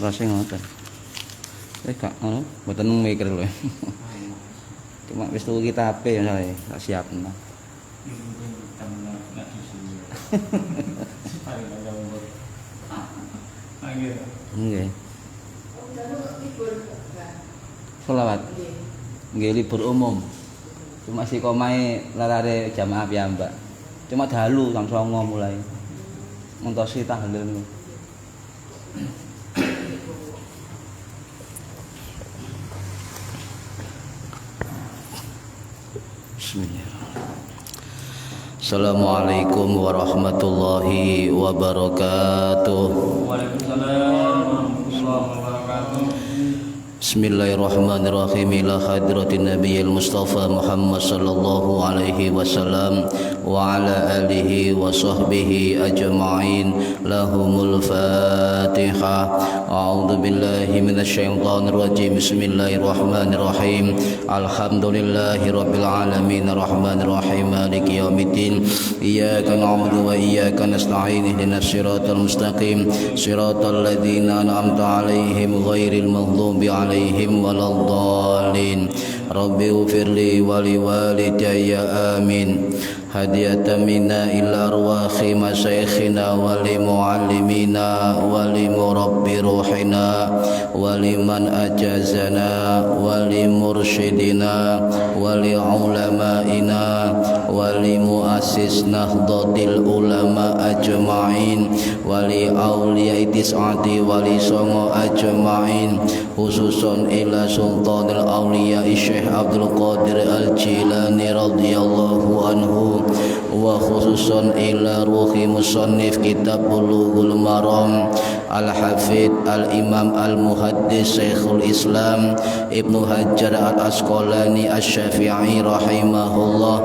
Terasa ngoten. Gak ngono, mboten mikir lho. Cuma wis tuku kitabe ya saya tak siapno. Nggih. Selawat. Nggih libur umum. Cuma si komahe larare jamaah piyambak. Cuma dalu jam 09.00 mulai. Ngentosi tahlil. Assalamualaikum warahmatullahi wabarakatuh. Waalaikumsalam warahmatullahi wabarakatuh. Bismillahirrahmanirrahim. Ila hadratin nabiyil mustafa Muhammad sallallahu alaihi wasallam wa ala alihi wa sahbihi ajma'in. Lahumul Fatihah. A'udzu billahi minasyaitonir rajim. Bismillahirrahmanirrahim. Alhamdulillahi rabbil alamin arrahmanir rahim maliki yaumiddin. Iyyaka na'budu wa iyyaka nasta'in ihdinas siratal mustaqim siratal ladzina an'amta 'alaihim ghairil maghdubi 'alaihim waladdallin. Rabbi ighfirli wa liwalidayya amin. Hadiyatan minna ila arwahi masyayikhina wa li muallimina wa li murabbi ruhina wa liman ajazana wa li mursyidina wa li ulamaina wa li muassis nahdlatil ulama ajma'in wa li awliya tis'ati wa li songo ajma'in, khususon ila sultanil awliya Syekh Abdul Qadir Al-Jilani radhiyallahu anhu wa khususon ila ruhi musannif kitab Bulughul Maram Al-Hafidh Al-Imam Al-Muhaddis Syekhul Islam Ibnu Hajar Al-Asqalani Asy-Syafi'i rahimahullah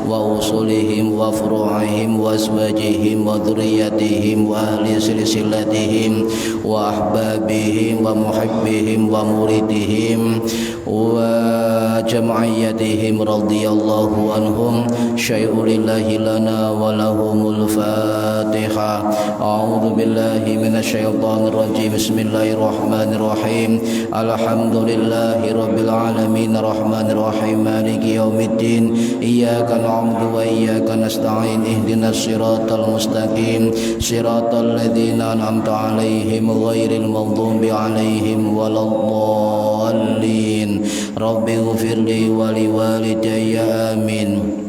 wa usulihim wa furu'ihim wa azwajihim wa dzurriyyatihim wa ahli silsilatihim wa ahbabihim wa muhibbihim wa muridihim wa jam'iyyatihim radhiyallahu anhum. Syai'u lillahi lana wa lahumul Fatihah. A'udzu billahi minasyaitonir rajim. Bismillahirrahmanirrahim. Alhamdulillahi rabbil alamin arrahmanir rahim maliki yaumiddin. Iyyaka na'budu wa iyyaka nasta'in ihdinas siratal mustaqim siratal ladzina an'amta 'alaihim ghairil maghdubi 'alaihim waladdallin. Rabbi ighfirli wa liwalidayya amin.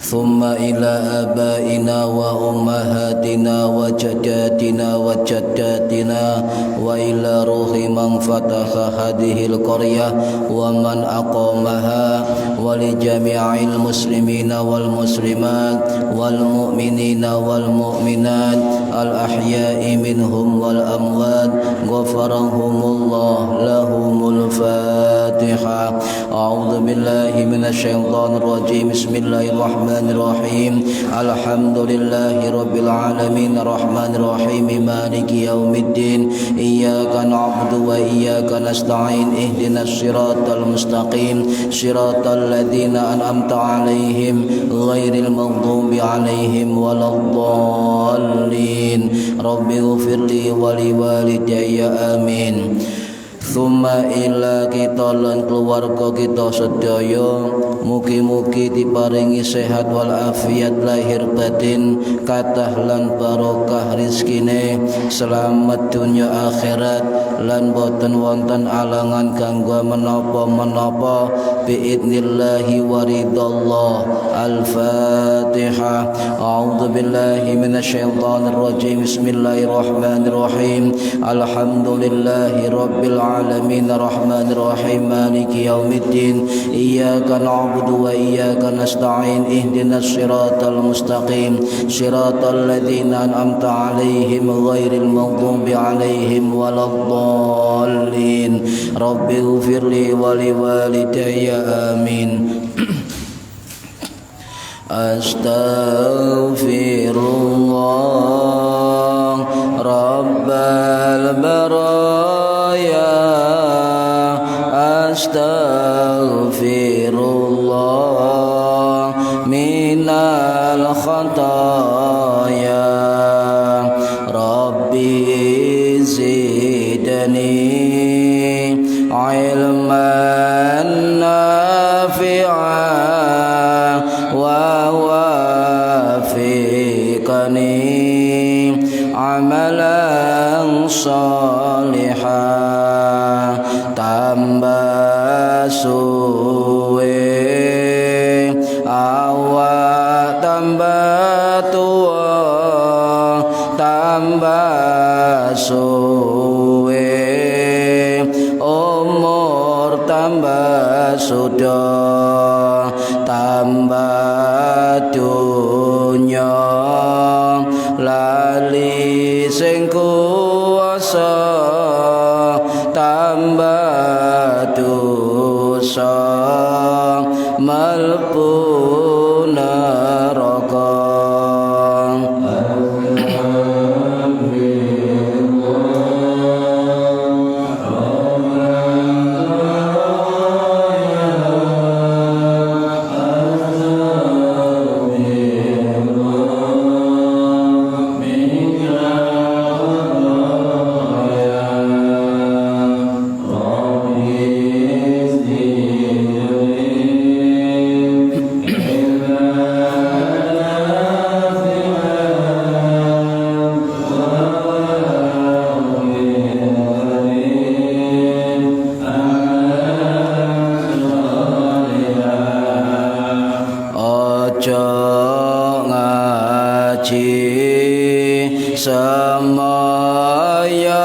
Thumma ila abaina wa ummahatina wa jaddatina wa jaddatina wa ila ruhi man fataha hadhil qaryah wa man aqamaha wa li jami'il muslimina wal muslimat wal mu'minina wal mu'minat al ahya'i minhum wal amwat ghafarahumullah lahumul Fatihah. A'udzu billahi minasyaitonir rajim. Bismillahirrahmanirrahim. Alhamdulillahi rabbil alamin arrahmanir rahim maliki yaumiddin. Iyyaka na'budu wa iyyaka nasta'in ihdinas siratal mustaqim siratal ladzina an'amta 'alaihim ghairil maghdubi 'alaihim waladdallin. Rabbi ighfirli wa liwalidayya amin. Tsumma ila kita lan keluarga kita sedaya mugi-mugi diparingi sehat wal afiat lahir batin, kathah lan barokah rezekine, selamat dunya akhirat lan boten wonten alangan kanggo menapa-menapa biidznillah wa ridallah. Al-Fatihah. A'udzu billahi minasyaitonir rajim. Bismillahirrahmanirrahim. Alhamdulillahi rabbil alamin arrahmanir rahim maliki yaumiddin. Iyyaka na'budu wa iyyaka nasta'in ihdinas siratal mustaqim siratal ladzina an'amta 'alaihim ghairil maghdubi 'alaihim waladdallin. Rabbi ighfirli wa liwalidayya amin. Astaghfirullah rabbal baraya. Astaghfirullah minal khataya. Rabbi zid ilman nafi'an wa wafiqani amalan salihah tambah suwe awak tambah tua tambah suwe umur tambah sudah tambah dunya lali sing kuasa tambah dosa mlebu neraka. Semaya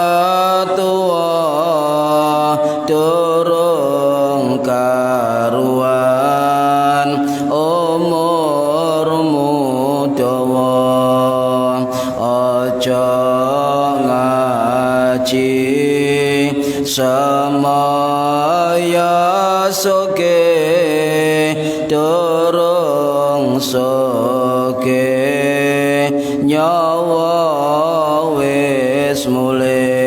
tua durung karuan umurmu dawa aja ngaji semaya soge durung soge nyawa wis mulai.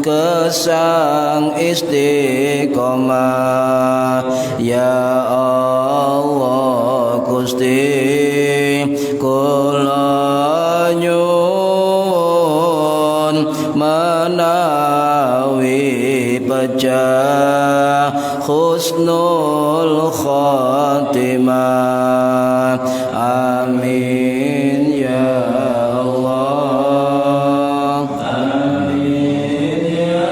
Kesang istiqomah ya Allah Gusti kula nyuwun menawi pecah husnul khatimah amin ya Allah amin ya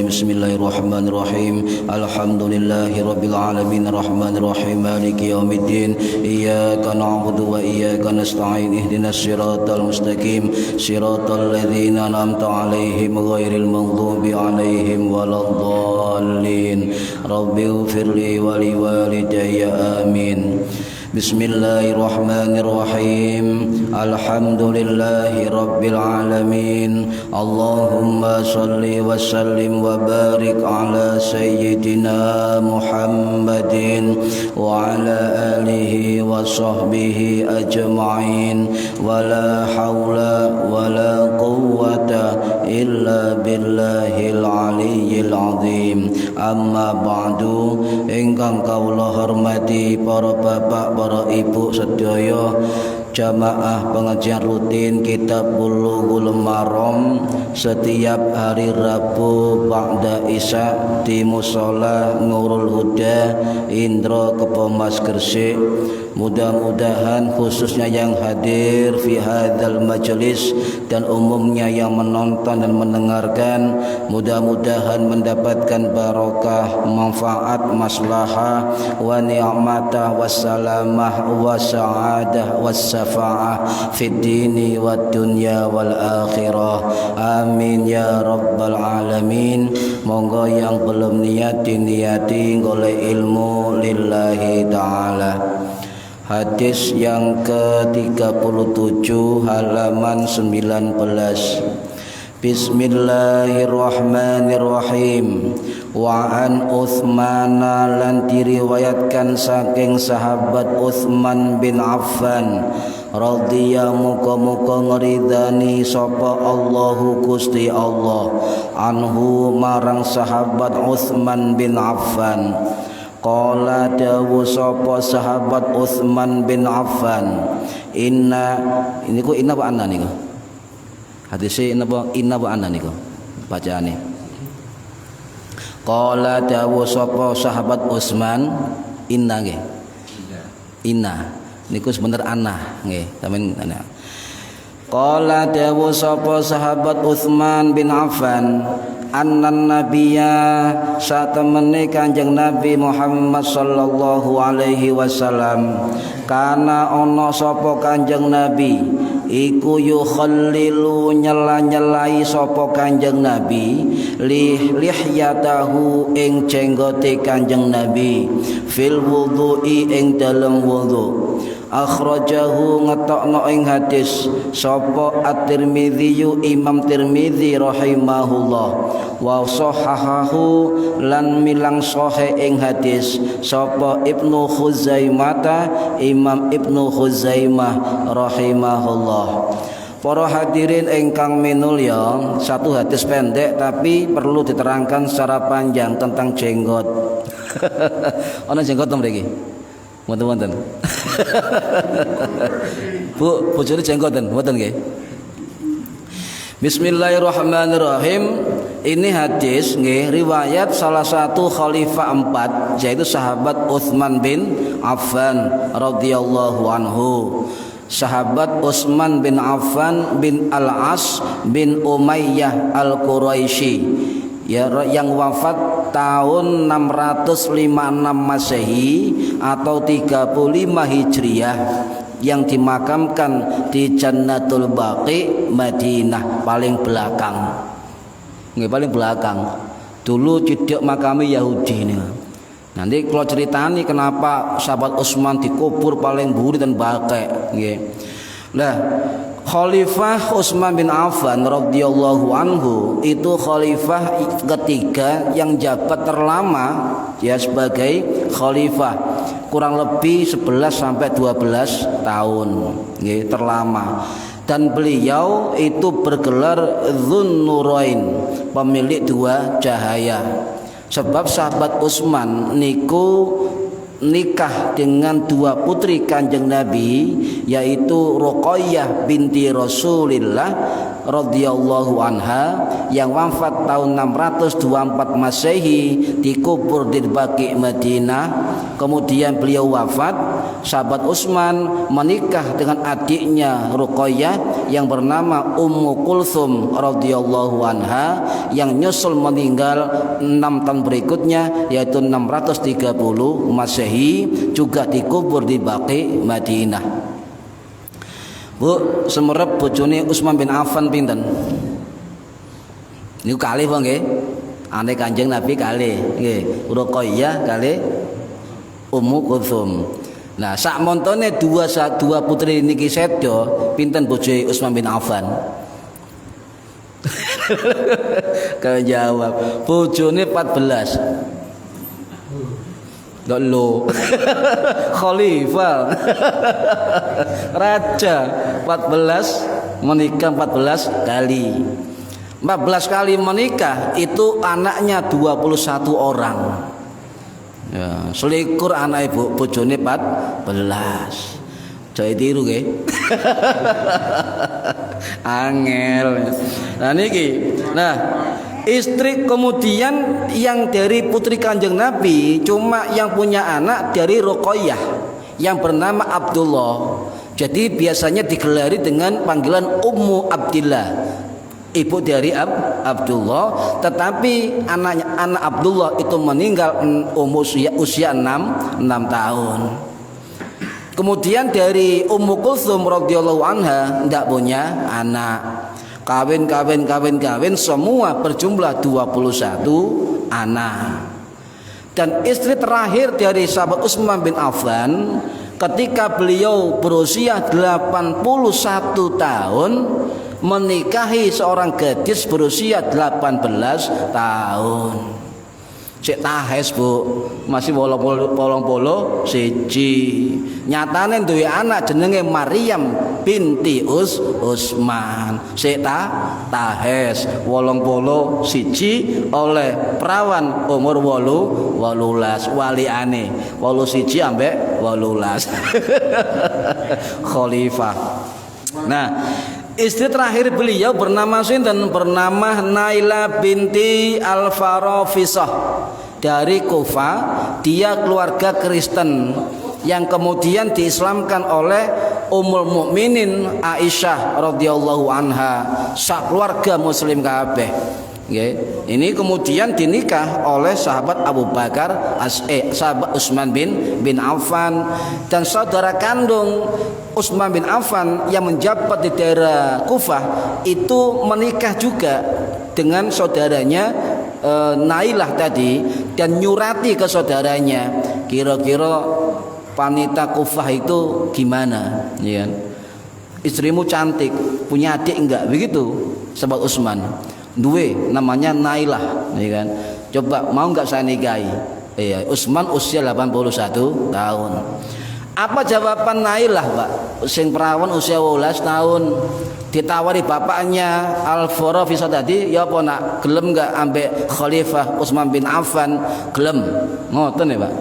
Bismillahirrahmanirrahim. Alhamdulillahirabbil alamin arrahmanir rahim maliki yaumiddin iyyaka na'budu wa iyyaka nasta'in ihdinas siratal mustaqim siratal ladzina an'amta 'alaihim ghairil maghdubi 'alaihim waladdallin. Rabbighfirli wa liwalidayya amin. Bismillahirrahmanirrahim. Alhamdulillahi rabbil alamin. Allahumma salli wa sallim wa barik ala sayyidina Muhammadin wa ala alihi wa sahbihi ajma'in. Wa la hawla wa la quwwata illa billahil aliyyil azim. Amma ba'du, ingkang kawula hormati para bapak para ibu sedaya jamaah pengajian rutin Kitab Bulughul Maram setiap hari Rabu ba'da Isya di Mushola Nurul Huda Indro Kepomas Gresik. Mudah-mudahan khususnya yang hadir fi hadzal majlis dan umumnya yang menonton dan mendengarkan, mudah-mudahan mendapatkan barokah, manfaat, maslahah wa ni'matah wassalamah wa sa'adah wassafa'ah fid dini wad dunya wal akhirah. Amin ya rabbal alamin. Monggo yang belum niat diniati golek ilmu lillahi ta'ala. Hadis yang ke-37 halaman 19. Bismillahirrahmanirrahim. Wa an Utsman lan diriwayatkan saking sahabat Utsman bin Affan radhiyallahu muga-muga ngridani sapa Allahu Gusti Allah anhu marang sahabat Utsman bin Affan. Qala dawu sapa sahabat Utsman bin Affan, inna niku inna wa anna niku. Hadise inna wa anna niku bacaane. Qala dawu sapa sahabat Utsman, inna nggih. Inna niku sebentar anna nggih, sampeyan ana. Qala dawu sapa sahabat Utsman bin Affan, annan nabiyya satemene Kanjeng Nabi Muhammad sallallahu alaihi wasallam kana ana sapa Kanjeng Nabi iku yukhallilu nyela-nyelai sapa Kanjeng Nabi lihyatahu ing jenggote Kanjeng Nabi fil wudhu'i ing dalem wudhu. Akhrajahu ngetokno ing hadis sapa At-Tirmidzi Imam Tirmidzi rahimahullah wa sahahahu lan milang sahih ing hadis sapa Ibnu Khuzaimah Imam Ibnu Khuzaimah rahimahullah. Para hadirin ingkang minulya, satu hadis pendek tapi perlu diterangkan secara panjang tentang jenggot. Ana jenggot mriki. Wonten-wonten. Bu, bojone jenggoten, mboten nggih. Bismillahirrahmanirrahim. Ini hadis nggih riwayat salah satu khalifah 4 yaitu sahabat Utsman bin Affan radhiyallahu anhu. Sahabat Utsman bin Affan bin Al-As bin Umayyah Al-Quraisy ya, yang wafat tahun 656 Masehi atau 35 Hijriah, yang dimakamkan di Jannatul Baqi Madinah paling belakang. Nggih, paling belakang. Dulu cedek makame Yahudi nih. Nanti kalau ceritani kenapa sahabat Utsman dikubur paling buri dan baqi nggih. Lah Khalifah Utsman bin Affan radhiyallahu anhu itu khalifah ketiga yang jabat terlama ya sebagai khalifah, kurang lebih 11 sampai 12 tahun nggih, terlama. Dan beliau itu bergelar Dzunnurain, pemilik dua cahaya. Sebab sahabat Utsman niku nikah dengan dua putri Kanjeng Nabi, yaitu Ruqayyah binti Rasulillah radhiyallahu anha yang wafat tahun 624 Masehi, dikubur di Baqi Madinah. Kemudian beliau wafat, sahabat Utsman menikah dengan adiknya Ruqayyah yang bernama Ummu Kulthum radhiyallahu anha, yang nyusul meninggal 6 tahun berikutnya yaitu 630 Masehi, juga dikubur di Baqi Madinah. Bu, semerep bojone Utsman bin Affan pinten? Niku kalih apa nggih? Ane Kanjeng Nabi kalih nggih. Ruqayyah kalih Ummu Kulthum. Nah, sak montone dua putri niki sedo, pinten bojoe Utsman bin Affan? Kalau jawab, bojone 14. Lho. Khalifah. Raja 14 menikah 14 kali. 14 kali menikah itu anaknya 21 orang. Ya, selikur anak ibu bojone 14. Aja tiru nggih. Angel. Nah niki. Nah, istri kemudian yang dari putri Kanjeng Nabi cuma yang punya anak dari Ruqayyah yang bernama Abdullah. Jadi biasanya digelari dengan panggilan Ummu Abdillah, ibu dari Abdullah. Tetapi anak Abdullah itu meninggal usia 6 tahun. Kemudian dari Ummu Kulsum radhiyallahu anha tidak punya anak. Kawin semua berjumlah 21 anak. Dan istri terakhir dari sahabat Utsman bin Affan ketika beliau berusia 81 tahun menikahi seorang gadis berusia 18 tahun. Cek tahes Bu, masih wolong-wolong siji. Nyatane duwe anak jenenge Maryam binti Utsman. Cek tahes wolong-wolong siji oleh perawan umur 18 waliane 81 ambek 18. Khalifah. Nah, istri terakhir beliau bernama sinten? Bernama Naila binti Al-Farafisah dari Kufah. Dia keluarga Kristen yang kemudian diislamkan oleh Ummul Mukminin Aisyah radhiyallahu anha. Sak keluarga muslim kabeh. Ini kemudian dinikah oleh sahabat Abu Bakar sahabat Utsman bin Affan, dan saudara kandung Utsman bin Affan yang menjabat di daerah Kufah itu menikah juga dengan saudaranya Nailah tadi, dan nyurati ke saudaranya, kira-kira wanita Kufah itu gimana, ya? Istrimu cantik, punya adik enggak? Begitu sahabat Utsman. Duwe namanya Nailah, ya kan? Coba mau enggak saya nikahi? Iya, Utsman usia 81 tahun. Apa jawaban Nailah, Pak? Sing perawan usia 12 tahun. Ditawari bapaknya Al-Farafisah tadi, ya apa nak gelem enggak ambek Khalifah Utsman bin Affan? Gelem. Ngoten ya, Pak.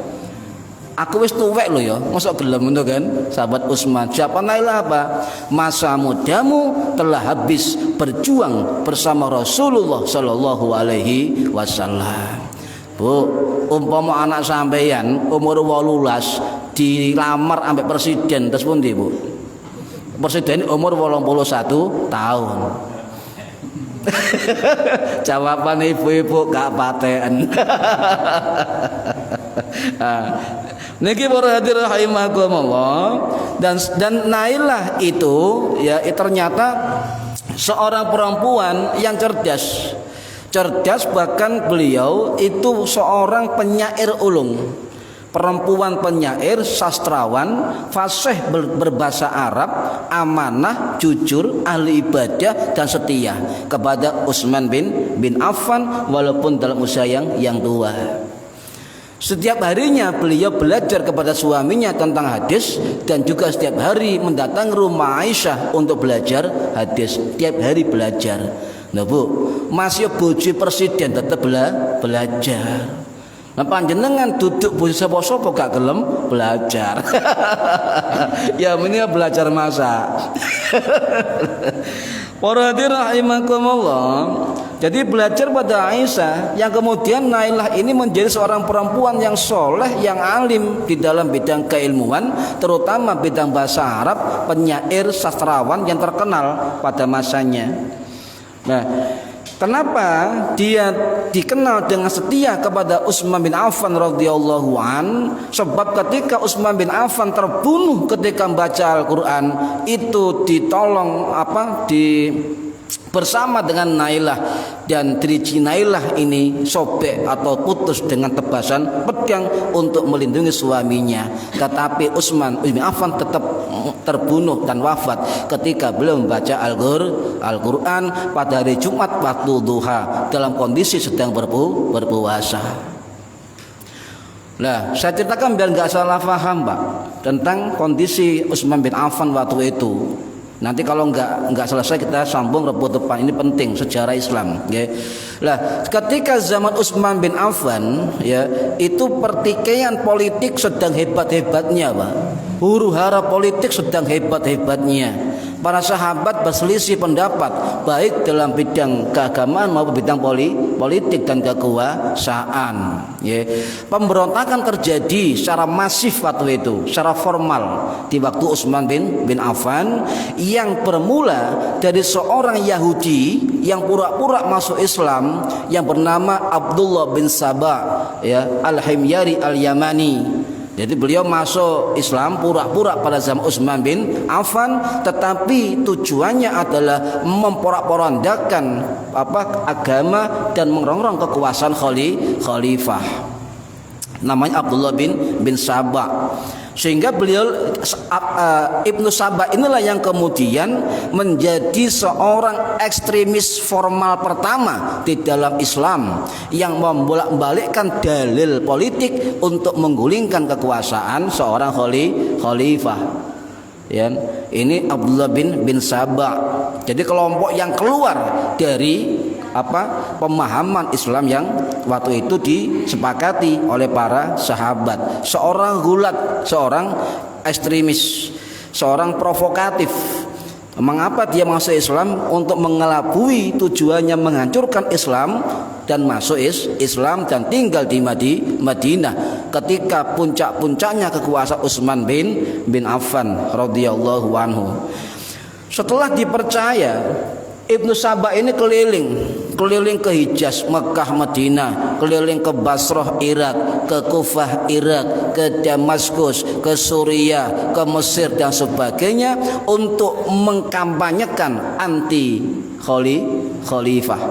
Aku wis tuwek lho ya, mosok gelem ngono kan? Sahabat Utsman. Siapa Nailah apa? Masa mudamu telah habis berjuang bersama Rasulullah sallallahu alaihi wasallam. Bu, umpama anak sampeyan umur 18 dilamar ambek presiden, terus pundi, Bu? Presiden umur 81 tahun. Jawaban ibu-ibu gak paten. Niki para hadirin rahimakumullah, dan Nailah itu ya ternyata seorang perempuan yang cerdas bahkan beliau itu seorang penyair ulung, perempuan penyair, sastrawan, fasih berbahasa Arab, amanah, jujur, ahli ibadah dan setia kepada Utsman bin Affan walaupun dalam usia yang tua. Setiap harinya beliau belajar kepada suaminya tentang hadis, dan juga setiap hari mendatangi rumah Aisyah untuk belajar hadis. Setiap hari belajar. Nah Bu, masih bojo presiden tetap belajar. Nah panjenengan duduk bojo sapa-sapa gak gelem belajar. Ya ini belajar masak. Para hadirin rahimakumullah. Jadi belajar pada Aisyah, yang kemudian Nailah ini menjadi seorang perempuan yang soleh, yang alim di dalam bidang keilmuan, terutama bidang bahasa Arab, penyair, sastrawan yang terkenal pada masanya. Nah, kenapa dia dikenal dengan setia kepada Utsman bin Affan radhiyallahu an? Sebab ketika Utsman bin Affan terbunuh ketika membaca Al-Qur'an, itu ditolong bersama dengan Nailah, dan driji Nailah ini sobek atau putus dengan tebasan pedang untuk melindungi suaminya. Tetapi Utsman bin Affan tetap terbunuh dan wafat ketika beliau membaca Al-Qur'an pada hari Jumat waktu duha dalam kondisi sedang berpuasa. Nah, saya ceritakan biar nggak salah paham, Pak, tentang kondisi Utsman bin Affan waktu itu. Nanti kalau nggak selesai kita sambung rebut depan, ini penting sejarah Islam. Ya. Lah, ketika zaman Utsman bin Affan, ya itu pertikaian politik sedang hebat-hebatnya, Pak. huru-hara politik sedang hebat-hebatnya. Para sahabat berselisih pendapat baik dalam bidang keagamaan maupun bidang politik dan kekuasaan. Ya. Pemberontakan terjadi secara masif waktu itu, secara formal di waktu Utsman bin Affan, yang bermula dari seorang Yahudi yang pura-pura masuk Islam yang bernama Abdullah bin Sabah, ya, Al-Himyari Al-Yamani. Jadi beliau masuk Islam pura-pura pada zaman Utsman bin Affan, tetapi tujuannya adalah memporak-porandakan agama dan merongrong kekuasaan khalifah. Namanya Abdullah bin Sabah. Sehingga beliau Ibnu Sabah inilah yang kemudian menjadi seorang ekstremis formal pertama di dalam Islam yang membolak-balikkan dalil politik untuk menggulingkan kekuasaan seorang khalifah. Ya, ini Abdullah bin Sabah. Jadi kelompok yang keluar dari pemahaman Islam yang waktu itu disepakati oleh para sahabat. Seorang gulat, seorang ekstremis, seorang provokatif. Mengapa dia masuk Islam? Untuk mengelabui tujuannya menghancurkan Islam dan masuk Islam dan tinggal di Madinah ketika puncak-puncaknya kekuasaan Utsman bin Affan radhiyallahu anhu. Setelah dipercaya, Ibnu Sabah ini keliling ke Hijaz, Mekah, Madinah, keliling ke Basrah, Irak, ke Kufah, Irak, ke Damaskus, ke Suriah, ke Mesir dan sebagainya untuk mengkampanyekan anti khalifah.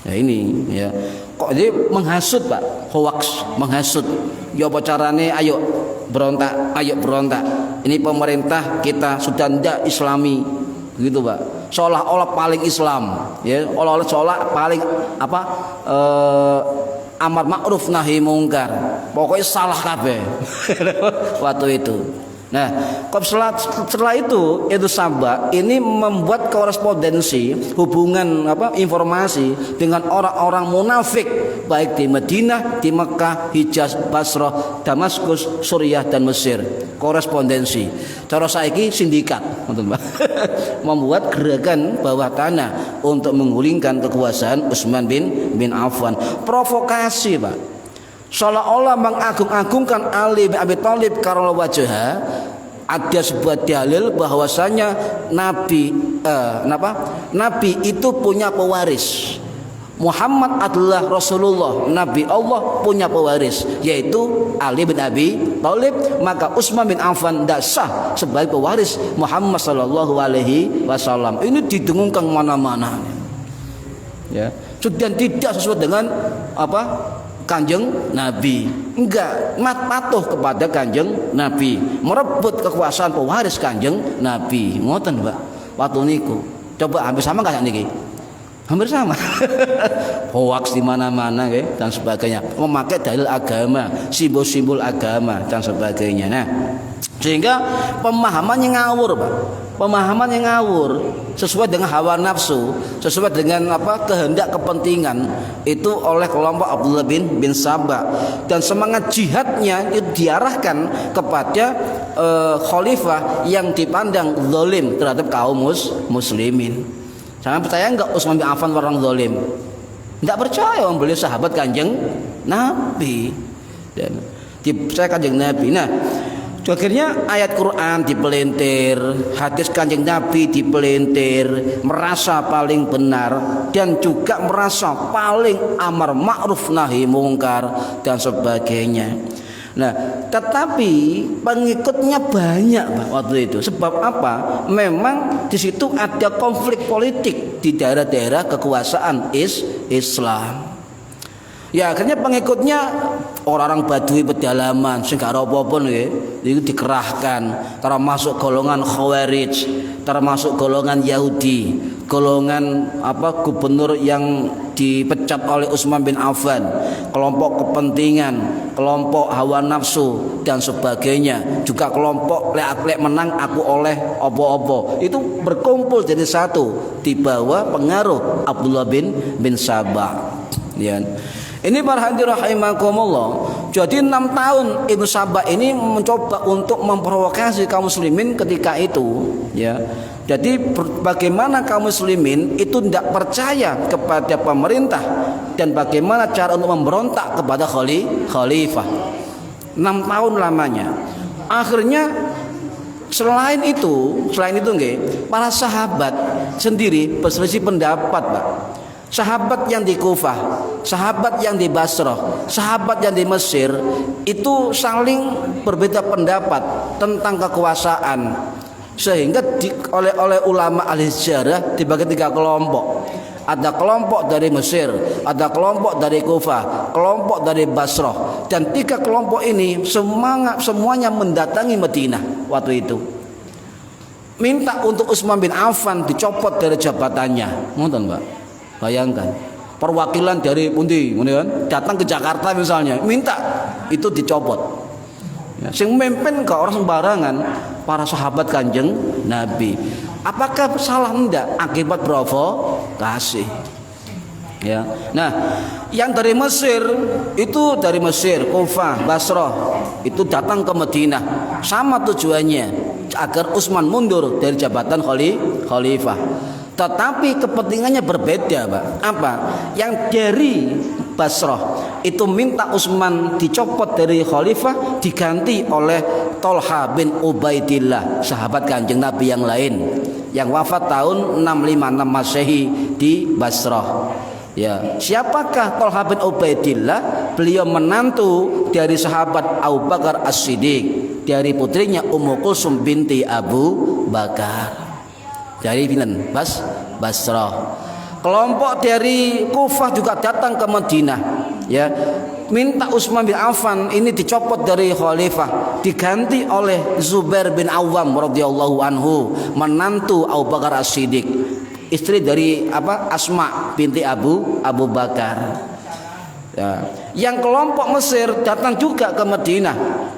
Ya ini ya. Kok dia menghasut, Pak? Hoax, menghasut. Ya apa carane? Ayo berontak. Ini pemerintah kita sudah tidak Islami. Gitu, Pak. Seolah-olah paling Islam, ya, seolah-olah paling amar ma'ruf nahi mungkar. Pokoknya salah kabeh. Waktu itu. Nah, setelah itu Sabah ini membuat korespondensi hubungan informasi dengan orang-orang munafik baik di Madinah, di Mekah, Hijaz, Basrah, Damaskus, Suriah dan Mesir. Korespondensi. Cara saiki sindikat, membuat gerakan bawah tanah untuk menggulingkan kekuasaan Utsman bin Affan. Provokasi, Pak. Seolah-olah mengagung-agungkan Ali bin Abi Thalib karena wajah. Ada sebuah dalil bahwasanya Nabi itu punya pewaris. Muhammad adalah Rasulullah, Nabi Allah punya pewaris, yaitu Ali bin Abi Thalib. Maka Utsman bin Affan tidak sah sebagai pewaris Muhammad sallallahu alaihi wasallam. Ini didengungkan mana-mana. Ya, sudah tidak sesuai dengan Kanjeng Nabi. Enggak patuh kepada Kanjeng Nabi, merebut kekuasaan pewaris Kanjeng Nabi. Ngoten, Pak. Waktu niku. Coba hampir sama enggak niki? Hampir sama. Hoax di mana-mana dan sebagainya. Memakai dalil agama, simbol-simbol agama dan sebagainya. Nah, sehingga pemahamannya ngawur, Pak. Pemahamannya ngawur sesuai dengan hawa nafsu, sesuai dengan kehendak kepentingan itu oleh kelompok Abdullah bin Sabah, dan semangat jihadnya itu diarahkan kepada khalifah yang dipandang zalim terhadap kaum muslimin. Jangan percaya enggak Utsman bin Affan orang zalim? Enggak percaya, beliau sahabat Kanjeng Nabi dan dipercaya Kanjeng Nabi. Nah, akhirnya ayat Quran dipelintir, hadis Kanjeng Nabi dipelintir, merasa paling benar dan juga merasa paling amar ma'ruf nahi mungkar dan sebagainya. Nah, tetapi pengikutnya banyak, Pak, waktu itu. Sebab apa? Memang di situ ada konflik politik di daerah-daerah kekuasaan Islam. Ya, akhirnya pengikutnya orang-orang Badui pedalaman sing gak apa-apa itu dikerahkan, termasuk golongan Khawarij, termasuk golongan Yahudi, golongan gubernur yang dipecat oleh Utsman bin Affan, kelompok kepentingan, kelompok hawa nafsu dan sebagainya, juga kelompok lek menang aku oleh opo-opo. Itu berkumpul jadi satu di bawah pengaruh Abdullah bin Sabah. Ya. Ini para hadirin rahimakumullah, Jadi 6 tahun Ibnu Sabah ini mencoba untuk memprovokasi kaum muslimin ketika itu, ya. Jadi bagaimana kaum muslimin itu tidak percaya kepada pemerintah dan bagaimana cara untuk memberontak kepada khalifah. 6 tahun lamanya. Akhirnya selain itu nggih, para sahabat sendiri berselisih pendapat, Pak. Sahabat yang di Kufah, sahabat yang di Basrah, sahabat yang di Mesir itu saling berbeda pendapat tentang kekuasaan, sehingga oleh ulama ahli sejarah dibagi 3 kelompok. Ada kelompok dari Mesir, ada kelompok dari Kufah, kelompok dari Basrah, dan 3 kelompok ini semuanya mendatangi Madinah waktu itu, minta untuk Utsman bin Affan dicopot dari jabatannya. Ngoten, Pak. Bayangkan, perwakilan dari pundi kan datang ke Jakarta misalnya, minta itu dicopot. Ya, sing memimpin ke orang sembarangan, para sahabat Kanjeng Nabi. Apakah salah enggak akibat provokasi? Ya. Nah, yang dari Mesir itu dari Mesir, Kufah, Basrah itu datang ke Madinah, sama tujuannya agar Utsman mundur dari jabatan khalifah. Tetapi kepentingannya berbeda, Pak. Apa? Yang dari Basrah itu minta Utsman dicopot dari khalifah, diganti oleh Tolha bin Ubaidillah, sahabat Kanjeng Nabi yang lain, yang wafat tahun 656 Masehi di Basrah. Ya, siapakah Tolha bin Ubaidillah? Beliau menantu dari sahabat Abu Bakar As-Siddiq, dari putrinya Ummu Kulsum binti Abu Bakar. Dari Basrah. Kelompok dari Kufah juga datang ke Madinah, ya, minta Utsman bin Affan ini dicopot dari khalifah, diganti oleh Zubair bin Awam radhiyallahu anhu, menantu Abu Bakar As-Siddiq, istri dari Asma binti Abu Bakar. Ya. Yang kelompok Mesir datang juga ke Madinah,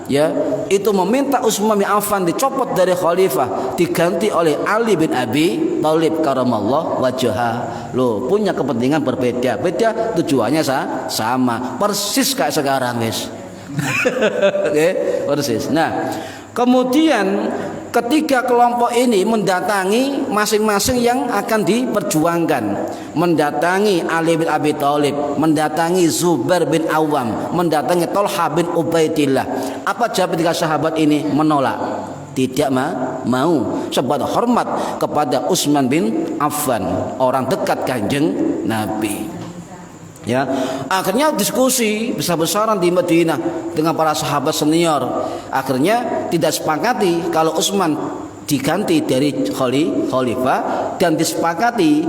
ya, itu meminta Utsman bin Affan dicopot dari khalifah, diganti oleh Ali bin Abi Thalib karamallahu wajhah. Loh, punya kepentingan berbeda-beda, tujuannya sama, persis kayak sekarang, guys. Oke, persis. Nah, kemudian ketiga kelompok ini mendatangi masing-masing yang akan diperjuangkan, mendatangi Ali bin Abi Thalib, mendatangi Zubair bin Awam, mendatangi Tolha bin Ubaidillah. Apa jawab 3 sahabat ini? Menolak, tidak mau, sebab hormat kepada Utsman bin Affan, orang dekat Kanjeng Nabi. Ya, akhirnya diskusi besar-besaran di Madinah dengan para sahabat senior. Akhirnya tidak sepakati kalau Utsman diganti dari khalifah, dan disepakati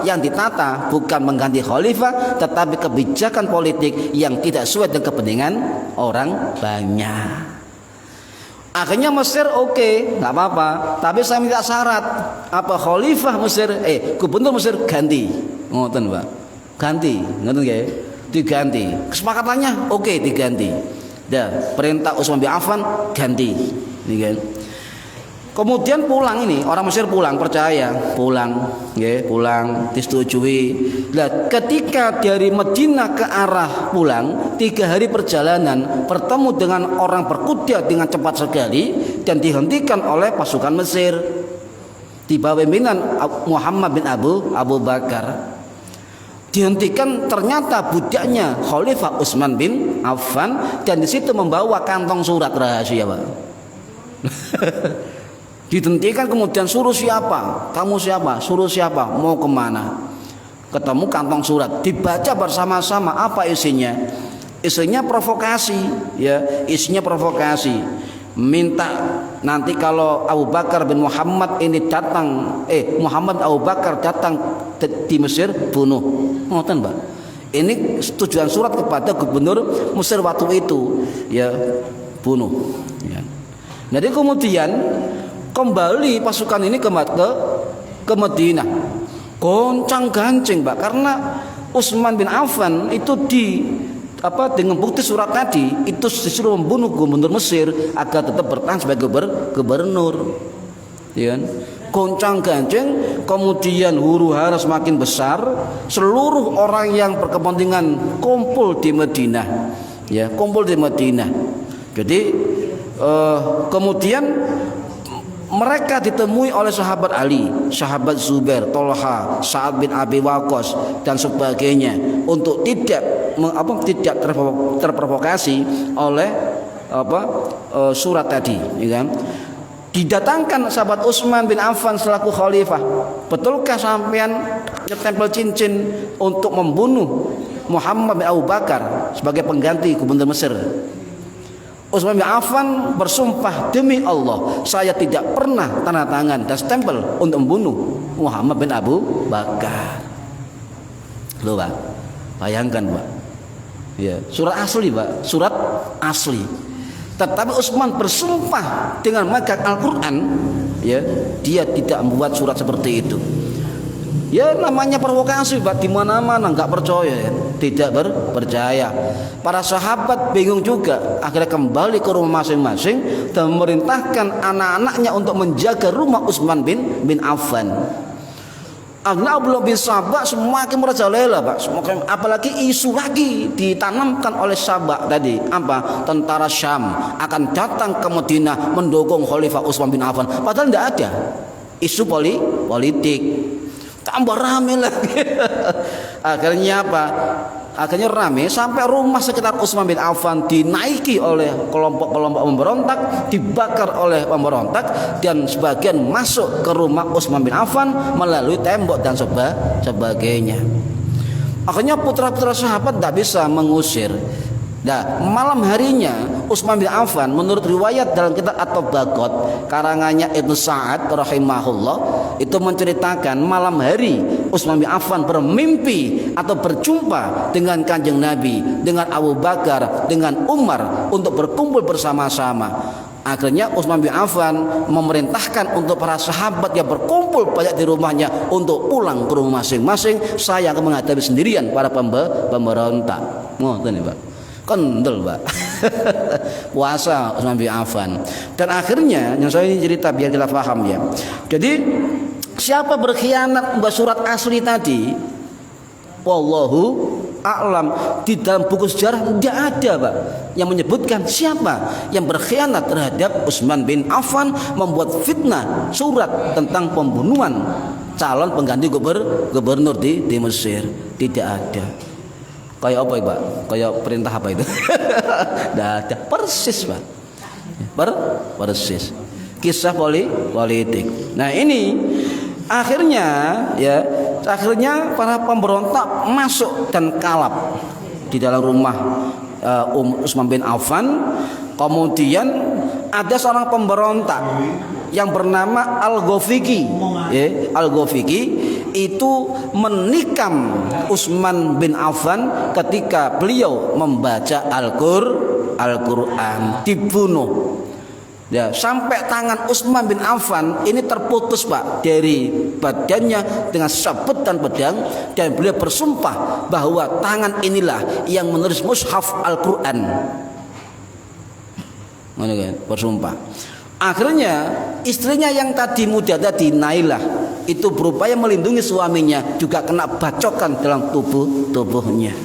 yang ditata bukan mengganti khalifah, tetapi kebijakan politik yang tidak sesuai dengan kepentingan orang banyak. Akhirnya Mesir oke, nggak apa-apa, tapi saya minta syarat, khalifah Mesir, gubernur Mesir ganti, ngoten, Pak. Ganti, ngerti nggih? Diganti. Kesepakatannya oke, diganti. Dah, perintah Utsman bin Affan ganti. Nggih. Kemudian pulang ini, orang Mesir pulang, percaya, pulang, nggih, pulang disetujui. Nah, ketika dari Madinah ke arah pulang, 3 hari perjalanan, bertemu dengan orang berkuda dengan cepat sekali dan dihentikan oleh pasukan Mesir di bawah pimpinan Muhammad bin Abu Bakar. Dihentikan, ternyata budaknya Khalifah Utsman bin Affan, dan di situ membawa kantong surat rahasia, Pak. Dihentikan, kemudian suruh siapa? Kamu siapa? Suruh siapa? Mau kemana? Ketemu kantong surat, dibaca bersama-sama. Apa isinya? Isinya provokasi, ya, isinya provokasi. Minta nanti kalau Abu Bakar bin Muhammad ini datang, Muhammad Abu Bakar datang di Mesir, bunuh. Ngoten, Pak. Ini tujuan surat kepada gubernur Mesir waktu itu, ya, bunuh. Ya. Jadi kemudian kembali pasukan ini ke Madinah, goncang gancing, Pak, karena Utsman bin Affan itu dengan bukti surat tadi itu disuruh membunuh gubernur Mesir agar tetap bertahan sebagai gubernur, ya. Goncang ganjing, kemudian huru hara semakin besar, seluruh orang yang berkepentingan kumpul di Madinah, ya, kumpul di Madinah. Jadi kemudian mereka ditemui oleh sahabat Ali, sahabat Zubair, Tolha, Sa'ad bin Abi Waqqas dan sebagainya untuk tidak terprovokasi oleh surat tadi, ya kan? Didatangkan sahabat Utsman bin Affan selaku khalifah. Betulkah sampean nyetempel cincin untuk membunuh Muhammad bin Abu Bakar sebagai pengganti gubernur Mesir? Utsman bin Affan bersumpah, demi Allah saya tidak pernah tanda tangan dan stempel untuk membunuh Muhammad bin Abu Bakar. Loh Pak, bayangkan Pak, ya, surat asli Pak, surat asli. Tetapi Utsman bersumpah dengan megang Al-Quran, ya, dia tidak membuat surat seperti itu. Ya namanya provokasi Pak, di mana-mana nggak percaya, ya. Tidak percaya. Para sahabat bingung juga, akhirnya kembali ke rumah masing-masing dan memerintahkan anak-anaknya untuk menjaga rumah Utsman bin Affan. Akhirnya Abdullah bin Sabah semakin merajalela Pak, semakin, apalagi isu lagi ditanamkan oleh Sabah tadi, apa, tentara Syam akan datang ke Madinah mendukung Khalifah Utsman bin Affan, padahal tidak ada isu politik. Tambah rame lagi. Akhirnya apa? Akhirnya rame sampai rumah sekitar Utsman bin Affan dinaiki oleh kelompok-kelompok pemberontak, dibakar oleh pemberontak, dan sebagian masuk ke rumah Utsman bin Affan melalui tembok dan sebagainya. Akhirnya putra-putra sahabat tidak bisa mengusir. Nah, malam harinya Utsman bin Affan menurut riwayat dalam kitab At-Tabaqat karangannya Ibnu Sa'ad rahimahullah itu menceritakan malam hari Utsman bin Affan bermimpi atau berjumpa dengan Kanjeng Nabi, dengan Abu Bakar, dengan Umar untuk berkumpul bersama-sama. Akhirnya Utsman bin Affan memerintahkan untuk para sahabat yang berkumpul banyak di rumahnya untuk pulang ke rumah masing-masing. Saya akan menghadapi sendirian para pemberontak. Ngoten ya Pak. Kendel Pak. Puasa Utsman bin Affan. Dan akhirnya yang saya ini cerita biar kita paham ya. Jadi siapa berkhianat membuat surat asli tadi, wallahu a'lam, di dalam buku sejarah tidak ada Pak yang menyebutkan siapa yang berkhianat terhadap Utsman bin Affan membuat fitnah surat tentang pembunuhan calon pengganti gubernur di Mesir. Tidak ada. Kayak apa Pak? Kayak perintah apa itu? Tidak ada. Persis Pak. Persis. Kisah politik. Nah ini akhirnya ya, akhirnya para pemberontak masuk dan kalap di dalam rumah Utsman bin Affan. Kemudian ada seorang pemberontak yang bernama Al-Ghafiqi, ya, Al-Ghafiqi itu menikam Utsman bin Affan ketika beliau membaca Al-Quran, dibunuh. Ya, sampai tangan Utsman bin Affan ini terputus Pak dari badannya dengan sabit dan pedang, dan beliau bersumpah bahwa tangan inilah yang menulis mushaf Al-Quran. Bersumpah. Akhirnya istrinya yang tadi muda tadi, Nailah, itu berupaya melindungi suaminya, juga kena bacokan dalam tubuhnya.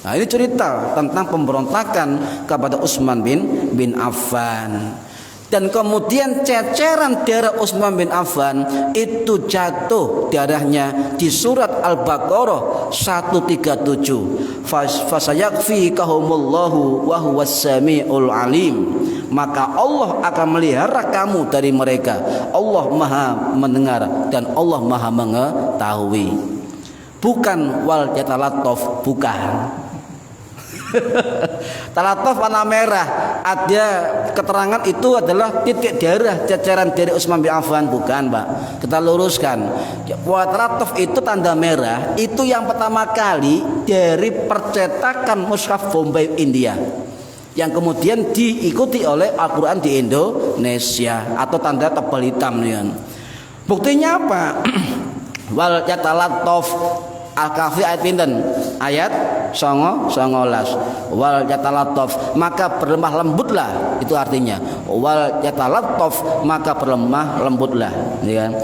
Nah ini cerita tentang pemberontakan kepada Utsman bin Affan. Dan kemudian ceceran darah Utsman bin Affan itu jatuh darahnya di surat Al-Baqarah 137. Fasayakfikahumullahu wa huwas samiul alim. Maka Allah akan melihara kamu dari mereka. Allah Maha mendengar dan Allah Maha mengetahui. Bukan wal yatalattaf, bukan. Talatuf warna merah, ada keterangan itu adalah titik darah ceceran dari Utsman bin Affan, bukan Pak. Kita luruskan. Talatuf itu tanda merah, itu yang pertama kali dari percetakan mushaf Bombay India, yang kemudian diikuti oleh Al-Quran di Indonesia, atau tanda tebal hitam nih. Buktinya apa? Wal yatalattaf Al-Kahfi ayat pinten? Ayat 19. Wal yatalattaf, maka berlemah lembutlah, itu artinya. Wal yatalattaf, maka berlemah lembutlah, ya.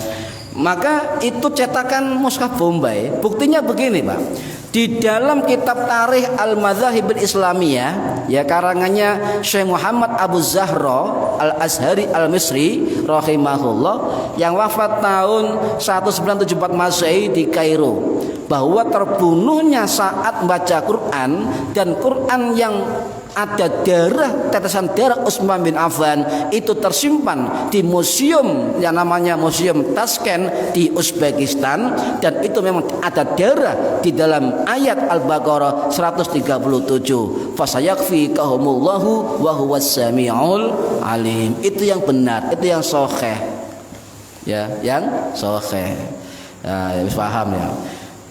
Maka itu cetakan mushaf Bombay. Buktinya begini Pak. Di dalam kitab Tarikh Al-Madzahib Al-Islamiyah, ya karangannya Syekh Muhammad Abu Zahra Al-Azhari Al-Misri rahimahullah yang wafat tahun 1974 Masehi di Kairo, bahwa terbunuhnya saat membaca Quran dan Quran yang ada tetesan darah Utsman bin Affan itu tersimpan di museum yang namanya Museum Tashkent di Uzbekistan, dan itu memang ada darah di dalam ayat Al-Baqarah 137, fasayakfikahumullahu wa huwas samiul alim. Itu yang benar, itu yang sahih, ya, yang sahih. Ya, paham ya.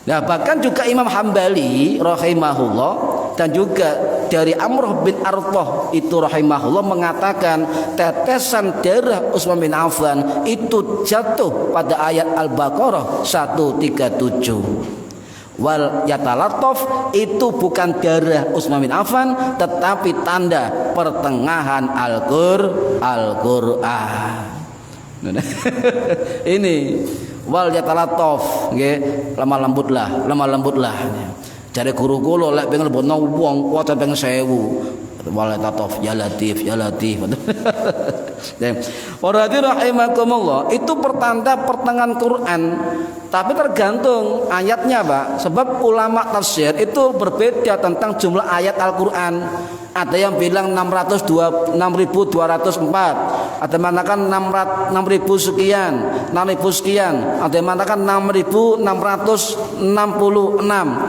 Nah, bahkan juga Imam Hambali rahimahullah dan juga dari Amr bin Arthah itu rahimahullah mengatakan tetesan darah Utsman bin Affan itu jatuh pada ayat Al-Baqarah 137. Wal yatalattaf itu bukan darah Utsman bin Affan tetapi tanda pertengahan Al-Qur'an. Ini wal yatalattaf nggih, lemah lembutlah. Cari guru kula lek pengen lebokno wong waca ping 1000. Wal yatalattaf ya latif. Para hadirin rahimakumullah, itu pertanda pertengahan Quran. Tapi tergantung ayatnya, Pak. Sebab ulama tafsir itu berbeda tentang jumlah ayat Al-Qur'an. Ada yang bilang 6.204, ada yang mengatakan 6.000 sekian, 6.000 sekian, ada yang mengatakan 6.666,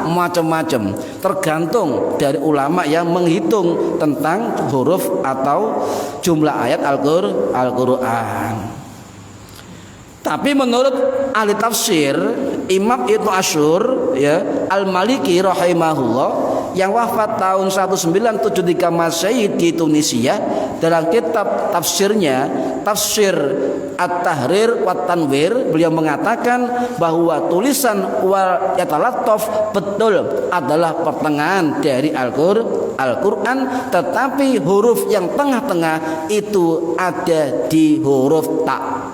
macam-macam. Tergantung dari ulama yang menghitung tentang huruf atau jumlah ayat Al-Qur'an. Tapi menurut ahli tafsir Imam Ibnu Asyur ya Al-Maliki rahimahullah yang wafat tahun 1973 Masehi di Tunisia, dalam kitab tafsirnya Tafsir At-Tahrir wa Tanwir, beliau mengatakan bahwa tulisan wal yatalattaf betul adalah pertengahan dari Al-Qur'an, tetapi huruf yang tengah-tengah itu ada di huruf ta.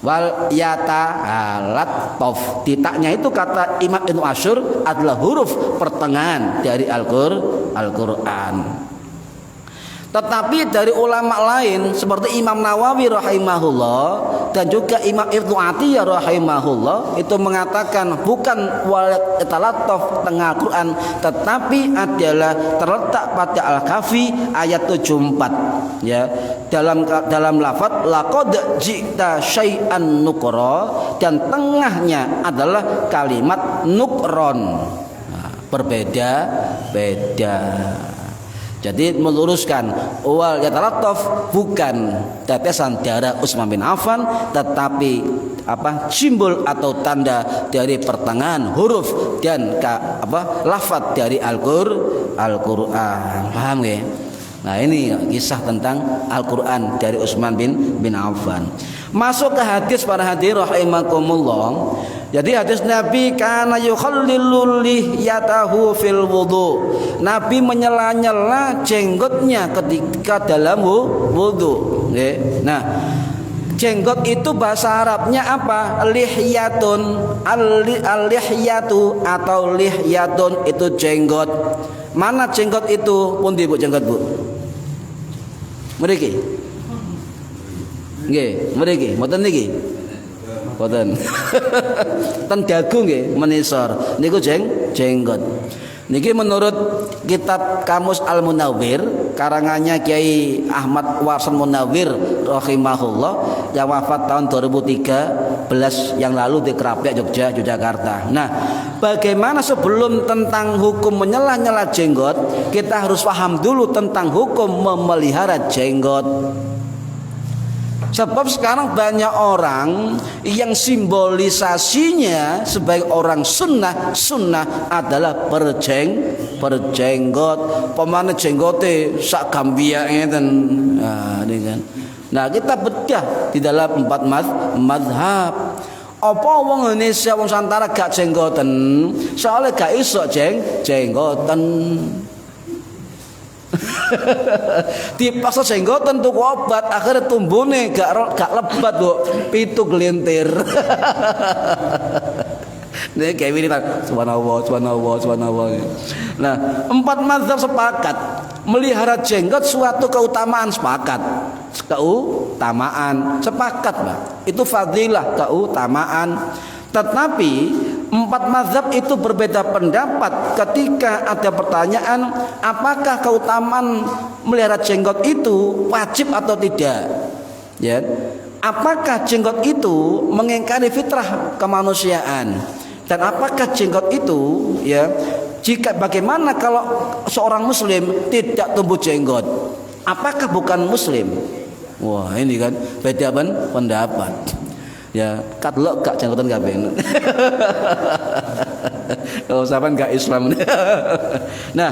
Wal yatalattaf, titaknya itu kata Imam Ibnu Asyur adalah huruf pertengahan dari Al-Qur'an. Tetapi dari ulama lain seperti Imam Nawawi rahimahullah dan juga Imam Ibnu Atiyah rahimahullah itu mengatakan bukan wal yatalattaf tengah Quran, tetapi adalah terletak pada Al-Kahfi ayat 74 ya, dalam lafaz laqad ji'ta syai'an nukra, dan tengahnya adalah kalimat nukron. Nah, berbeda-beda. Jadi meluruskan wal yatalattaf bukan tetesan darah Utsman bin Affan, tetapi simbol atau tanda dari pertengahan huruf dan lafaz dari Al-Qur'an. Paham ya? Nah, ini kisah tentang Al-Qur'an dari Utsman bin Affan. Masuk ke hadis para hadirin rahimakumullah. Jadi hadis Nabi kana yukhallilul lihyatahu fil wudu. Nabi menyela-nyela jenggotnya ketika dalam wudu. Nah, jenggot itu bahasa Arabnya apa? Lihyatun. Al-lihyatu atau lihyatun itu jenggot. Mana jenggot itu? Pundi Bu jenggot Bu? Mriki. Nggih, mriki, mboten niki. Mboten. Ten dagu nggih, menisor. Niku jenggot. Niki menurut kitab Kamus Al-Munawwir karangannya Kiai Ahmad Warsan Munawwir rahimahullah yang wafat tahun 2013 yang lalu di Krapyak Yogyakarta. Nah, bagaimana sebelum tentang hukum menyela-nyela jenggot, kita harus paham dulu tentang hukum memelihara jenggot. Sebab sekarang banyak orang yang simbolisasinya sebagai orang sunnah adalah berjenggot. Pemane jenggote sak gambia ngeten. Nah, ini kan. Nah, kita bedah di dalam 4 mazhab. Apa wong Indonesia wong Nusantara gak jenggoten? Soalnya gak iso jenggoten. Dipaksa jenggoten tuku obat, akhirnya tumbune gak lebat Bu, 7 gelintir. Nek kayak ini kan subhanallah, subhanallah, subhanallah. Nah, 4 mazhab sepakat melihara jenggot suatu keutamaan, sepakat. Keutamaan sepakat, Pak. Itu fadilah, keutamaan. Tetapi 4 mazhab itu berbeda pendapat ketika ada pertanyaan apakah keutamaan melihara jenggot itu wajib atau tidak. Ya. Apakah jenggot itu mengingkari fitrah kemanusiaan? Dan apakah jenggot itu ya bagaimana kalau seorang muslim tidak tumbuh jenggot? Apakah bukan muslim? Wah, ini kan beda pendapat. Ya, katlok gak jenggotan kabeh. Oh, sampean gak Islam. Nah,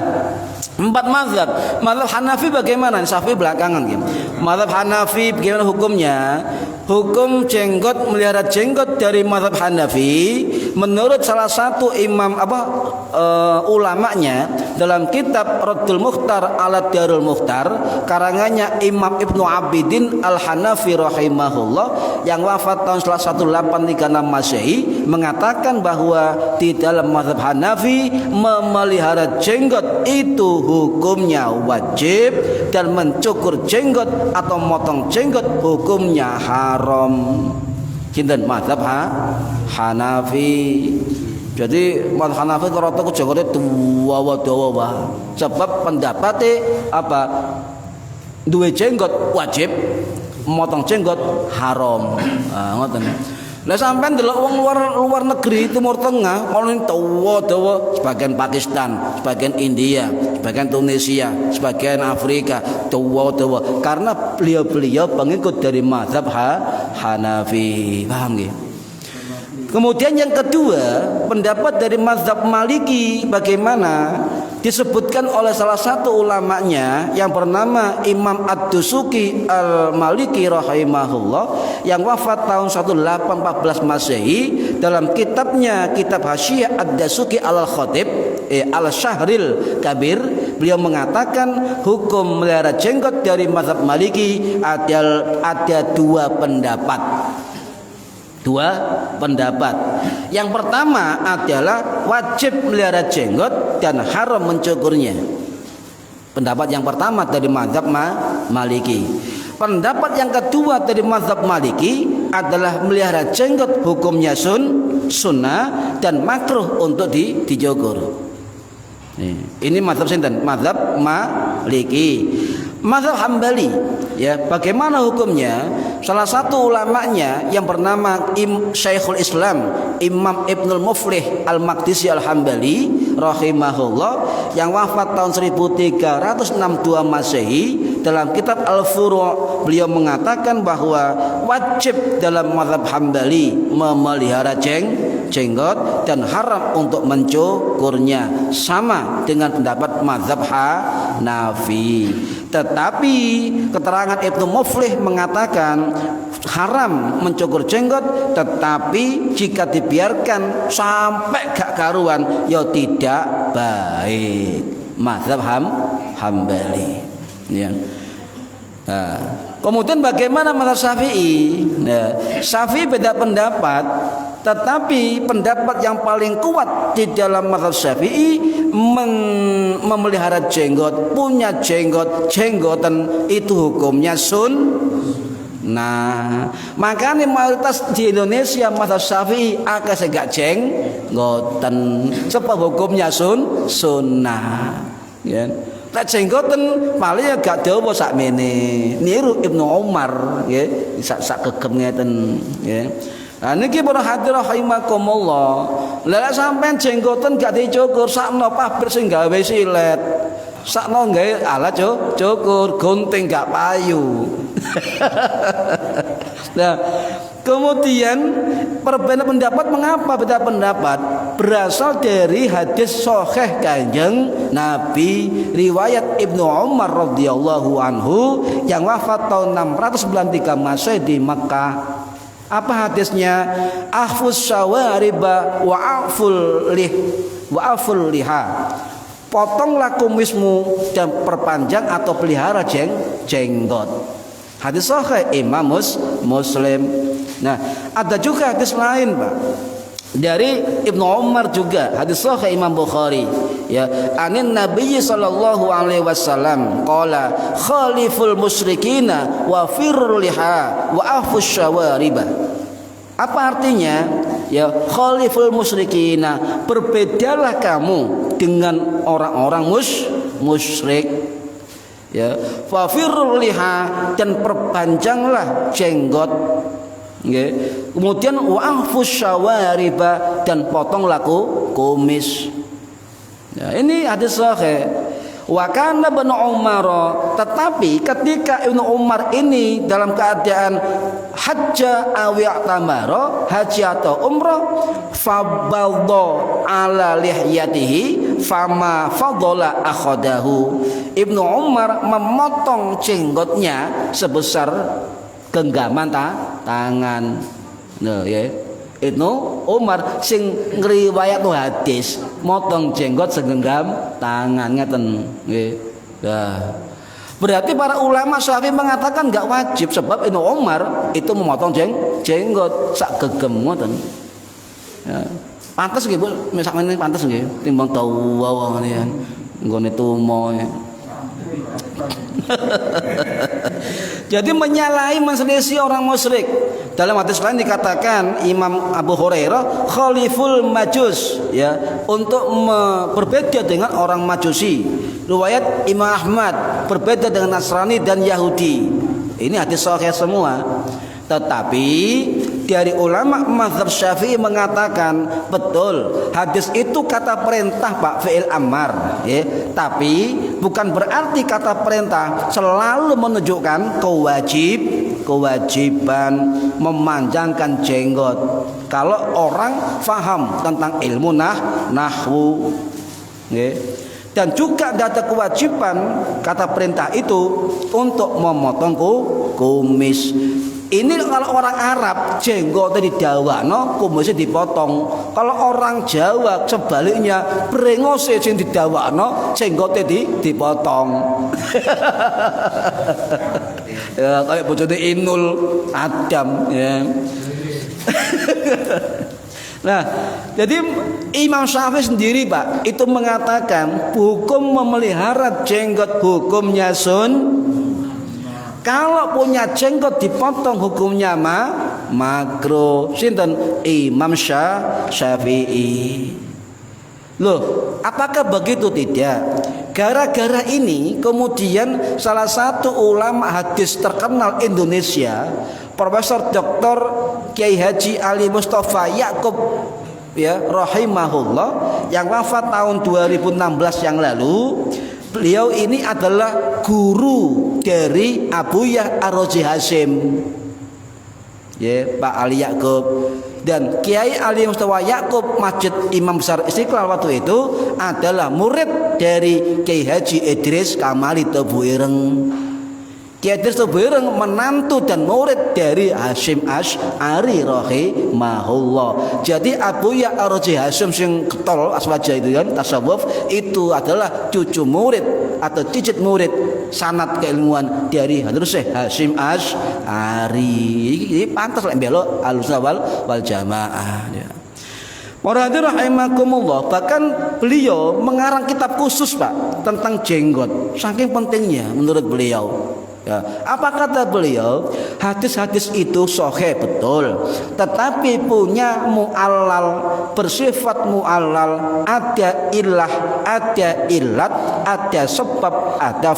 4 mazhab. Mazhab Hanafi bagaimana? Syafi'i belakangan gitu. Mazhab Hanafi bagaimana hukumnya? Hukum jenggot, melihara jenggot dari mazhab Hanafi menurut salah satu imam ulamanya dalam kitab Raddul Mukhtar ala Darul Mukhtar karangannya Imam Ibnu Abidin Al-Hanafi rahimahullah yang wafat tahun 1836 Masehi mengatakan bahwa di dalam mazhab Hanafi memelihara jenggot itu hukumnya wajib dan mencukur jenggot atau motong jenggot hukumnya haram. Kinten mazhab Hanafi. Jadi mazhab Hanafi rata jenggote dawa-dawa. Sebab pendapatnya apa? Duwe jenggot wajib, motong jenggot haram. Ngoten. Lah sampean delok wong luar negeri Timur Tengah, ono dawa-dawa, sebagian Pakistan, sebagian India, sebagian Tunisia, sebagian Afrika, dawa-dawa karena beliau-beliau pengikut dari mazhab Hanafi. Paham nggih? Kemudian yang kedua, pendapat dari mazhab Maliki bagaimana? Disebutkan oleh salah satu ulamanya yang bernama Imam Ad-Dusuki Al-Maliki rahimahullah yang wafat tahun 1814 Masehi dalam kitabnya Kitab Hasyiah Ad-Dusuki Al-Khatib Al-Syahril Kabir. Beliau mengatakan hukum melihara jenggot dari mazhab Maliki ada 2 pendapat. 2 pendapat. Yang pertama adalah wajib melihara jenggot dan haram mencukurnya. Pendapat yang pertama dari mazhab Maliki. Pendapat yang kedua dari mazhab Maliki adalah melihara jenggot hukumnya sunnah dan makruh untuk dicukur. Ini mazhab sinten? Mazhab Maliki. Mazhab Hambali, ya, bagaimana hukumnya? Salah satu ulamanya yang bernama Syekhul Islam Imam Ibnul Muflih Al-Maqdisi Al-Hambali rahimahullah yang wafat tahun 1362 Masehi dalam kitab Al-Furu' beliau mengatakan bahwa wajib dalam mazhab Hambali memelihara jenggot dan haram untuk mencukurnya, sama dengan pendapat mazhab Hanafi. Tetapi keterangan Ibnu Muflih mengatakan haram mencukur jenggot, tetapi jika dibiarkan sampai gak karuan ya tidak baik. Mazhab Hambali. Ya. Nah, kemudian bagaimana mazhab Syafi'i? Nah, Syafi'i beda pendapat, tetapi pendapat yang paling kuat di dalam mazhab Syafi'i memelihara jenggot, punya jenggotan itu hukumnya sunnah. Makanya mayoritas di Indonesia mazhab Syafi'i akeh sing gak jenggotan, sebab hukumnya sunnah. Ya. Lek jenggoten paling ya gak dawa sakmene. Niru Ibnu Umar nggih, sak kegem ngeten nggih. Nah niki para hadirin rahimakumullah. Lah sampean jenggoten gak dicukur sakno pabrik sing gawe silet. Sakno gawe alat cukur, gunting gak payu. Nah, kemudian perbedaan pendapat, mengapa beda pendapat? Berasal dari hadis sahih Kanjeng Nabi riwayat Ibnu Umar radhiyallahu anhu yang wafat tahun 693 Masehi di Makkah. Apa hadisnya? Ahfuz syawariba wa'aful liha. Potonglah kumismu dan perpanjang atau pelihara jenggot. Hadis sahih Imam Muslim. Nah, ada juga hadis lain, Pak. Dari Ibnu Umar juga hadis sahih Imam Bukhari ya, anin Nabi sallallahu alaihi wasallam qala khaliful musyrikina wa firrul liha wa afus syawaribah. Apa artinya? Ya, khaliful musyrikina, berbedalah kamu dengan orang-orang musyrik. Ya, wa firrul liha, dan perpanjanglah jenggot. Okay. Kemudian wa'afus syawariba, dan potonglah kumis. Ya, ini hadis sahih. Wa kana Ibnu Umar, tetapi ketika Ibnu Umar ini dalam keadaan hajja aw i'tamara, haji atau umrah, fabadha ala lihyatihi fama fadala akhadahu. Ibnu Umar memotong jenggotnya sebesar genggaman tangan. Nah, ya. Ibnu Umar sing ngriwayat hadis motong jenggot segenggam tangan ngeten nggih. Nah, berarti para ulama Syafi'i mengatakan enggak wajib, sebab Ibnu Umar itu memotong jenggot sak gegem ngoten. Ya. Pantes nggih Bu, misalnya ini pantes nggih timbang dawa ngene nggone tumo. Jadi menyalahi menselisih orang musyrik. Dalam hadis lain dikatakan Imam Abu Hurairah khaliful majus, ya, untuk berbeda dengan orang Majusi. Riwayat Imam Ahmad berbeda dengan Nasrani dan Yahudi. Ini hadis sahih semua. Tetapi dari ulama mazhab Syafi'i mengatakan betul, hadis itu kata perintah Pak, fi'il amar, ya. Tapi bukan berarti kata perintah selalu menunjukkan kewajiban memanjangkan jenggot. Kalau orang faham tentang ilmu nahwu, ya. Dan juga ada kewajiban kata perintah itu untuk memotong kumis. Ini kalau orang Arab jenggotnya didawakno, kumisnya dipotong. Kalau orang Jawa sebaliknya, brengose sing didawakno, jenggotnya dipotong. Ya, kayak bojone Inul Adam, ya. Nah, jadi Imam Syafi'i sendiri Pak itu mengatakan hukum memelihara jenggot hukumnya kalau punya jenggot dipotong hukumnya makruh. Sinten? Imam Syafi'i. Loh, apakah begitu? Tidak. Gara-gara ini kemudian salah satu ulama hadis terkenal Indonesia, Profesor Dr. Kiai Haji Ali Mustafa Yaqub, ya, rahimahullah, yang wafat tahun 2016 yang lalu. Beliau ini adalah guru dari Abu Yahya Ar-Razi Hasyim, ya, Pak Ali Yaqub. Dan Kiai Ali Mustafa Yaqub Masjid Imam Besar Istiqlal waktu itu adalah murid dari Kiai Haji Idris Kamali Tebuireng. Kiai Idris Tebuireng menantu dan murid dari Hasyim Asy'ari rahimahullah. Jadi Abu Yahya Ar-Razi Hasyim sing ketol aswaja itu kan tasawuf itu adalah cucu murid atau cicit murid sanad keilmuan dari Hadrus Syekh Hasyim Asy'ari. Ini pantas lek belok Ahlussunnah wal Jamaah, ya. Para hadirin rahimakumullah, bahkan beliau mengarang kitab khusus Pak tentang jenggot, saking pentingnya menurut beliau. Ya, apa kata beliau? Hadis-hadis itu sahih betul, tetapi punya mu'allal, bersifat mu'allal, ada ilah, ada ilat, ada sebab, ada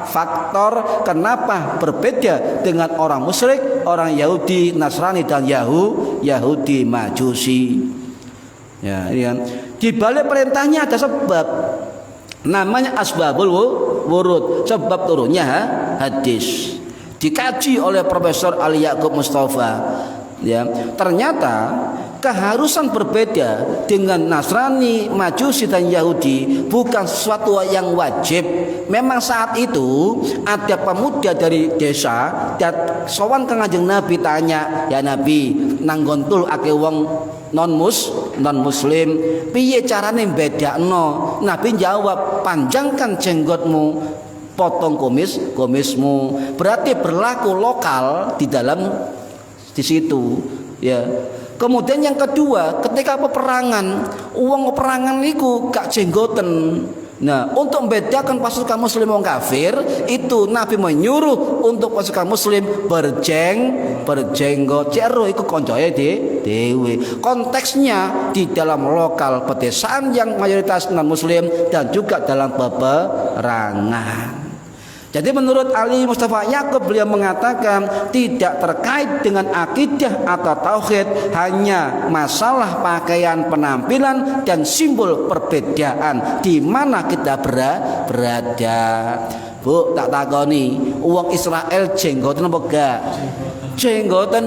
faktor kenapa berbeda dengan orang musyrik, orang Yahudi, Nasrani dan Yahudi Majusi. Ya, ini kan. Di balik perintahnya ada sebab. Namanya asbabul wurud, sebab turunnya hadis. Dikaji oleh Profesor Ali Yaqub Mustafa, ya. Ternyata keharusan berbeda dengan Nasrani, Majusi dan Yahudi bukan sesuatu yang wajib. Memang saat itu ada pemuda dari desa dan sowan ke Kanjeng Nabi, tanya, "Ya Nabi, nanggontul ake wong non muslim, piye carane bedakno?" Nabi jawab, "Panjangkan jenggotmu, potong kumismu." Berarti berlaku lokal di situ, ya. Kemudian yang kedua, ketika peperangan, uang peperangan niku gak jenggoten. Nah, untuk membedakan pasukan muslim wong kafir, itu Nabi menyuruh untuk pasukan muslim berjenggot. Cero iku koncoe dhewe. Konteksnya di dalam lokal pedesaan yang mayoritas non muslim dan juga dalam peperangan. Jadi menurut Ali Mustafa Yaakob, beliau mengatakan tidak terkait dengan akidah atau tauhid, hanya masalah pakaian, penampilan dan simbol perbedaan di mana kita berada. Bu, tak takoni, uang Israel jenggoten apa gak? Jenggoten.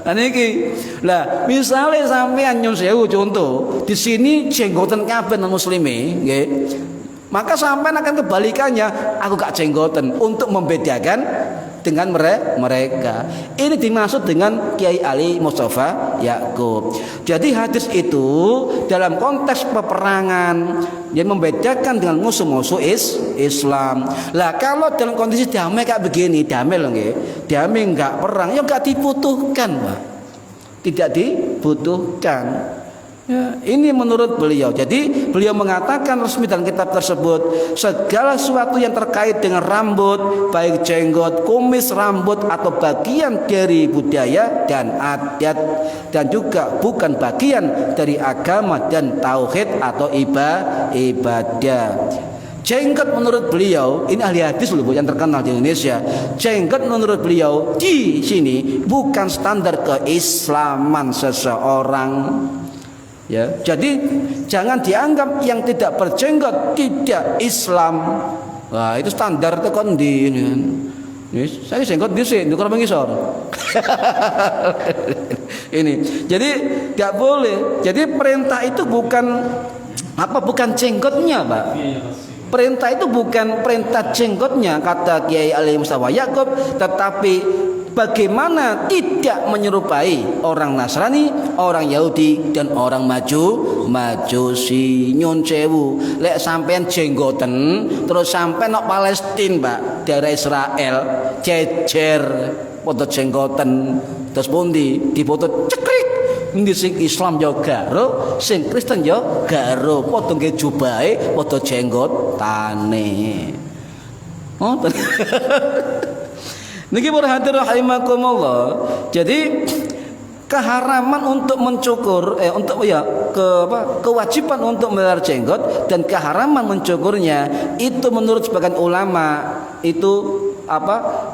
Nah niki, lah misalnya sampean nyun sewu contoh, di sini jenggoten kabeh non muslime, nggih. Maka sampai akan kebalikannya, aku gak jenggoten untuk membedakan dengan mereka. Ini dimaksud dengan Kiai Ali Mustafa Yaakob. Jadi hadis itu dalam konteks peperangan yang membedakan dengan musuh-musuh Islam. Lah kalau dalam kondisi damai kayak begini, damai loh nggih. Damai enggak perang, ya enggak dibutuhkan, Pak. Tidak dibutuhkan. Ya, ini menurut beliau. Jadi beliau mengatakan resmi dalam kitab tersebut, segala sesuatu yang terkait dengan rambut, baik jenggot, kumis, rambut atau bagian dari budaya dan adat, dan juga bukan bagian dari agama dan tauhid atau ibadah. Jenggot menurut beliau, ini ahli hadis loh yang terkenal di Indonesia. Jenggot menurut beliau di sini bukan standar keislaman seseorang. Ya, jadi jangan dianggap yang tidak berjenggot tidak Islam. Wah, itu standar tekon di ini kan. Saya jenggot dhisik, ndukur mengisor. Ini. Jadi enggak boleh. Jadi perintah itu bukan jenggotnya, Pak. Perintah itu bukan perintah jenggotnya, kata Kiai Ali Mustafa Yaakob, tetapi bagaimana tidak menyerupai orang Nasrani, orang Yahudi, dan orang Majusi. Nyun sewu, lek sampean jenggoten terus sampean nok Palestina, Pak, daerah Israel, jejer foto jenggoten, terus pundi dipoto cekrik. Ndi sing Islam yo garo, sing Kristen yo garo, padha nggih jubahe, padha jenggotane. Oh, niki para hadirin rahimakumullah. Jadi keharaman untuk mencukur kewajiban untuk memelihara jenggot dan keharaman mencukurnya itu menurut sebagian ulama itu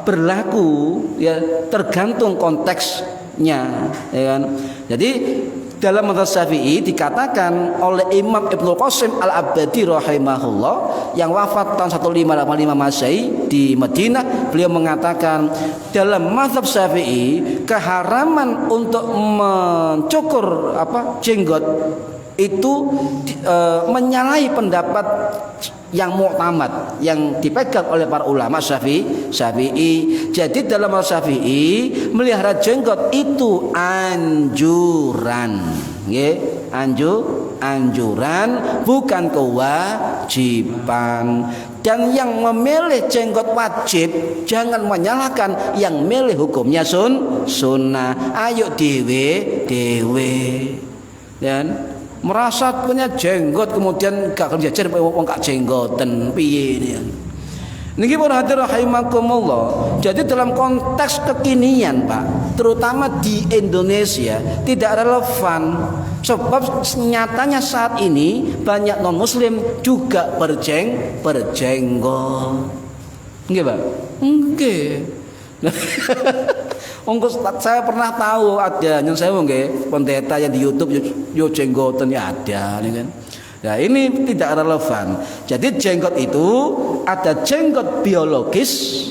berlaku ya tergantung konteksnya, ya kan. Jadi dalam mazhab Syafi'i dikatakan oleh Imam Ibnu Qasim Al-Abbadi rahimahullah yang wafat tahun 1585 Masehi di Madinah, beliau mengatakan dalam mazhab Syafi'i keharaman untuk mencukur jenggot itu menyalahi pendapat yang muktamad yang dipegang oleh para ulama Syafi'i. Jadi dalam Syafi'i melihara jenggot itu anjuran, nggih, anjuran bukan kewajiban. Dan yang memilih jenggot wajib jangan menyalahkan yang milih hukumnya sunnah. Ayo dewe. Dan merasa punya jenggot kemudian gak kerja wong gak jenggoten piye ini. Niki para hadirin rahimakumullah. Jadi dalam konteks kekinian, Pak, terutama di Indonesia tidak relevan sebab nyatanya saat ini banyak non muslim juga berjenggot. Nggih, Pak? Nggih. Saya pernah tahu ada yang saya nggih pendeta yang di YouTube yo jenggoten ya ada nih kan. Nah, ini tidak relevan. Jadi jenggot itu ada jenggot biologis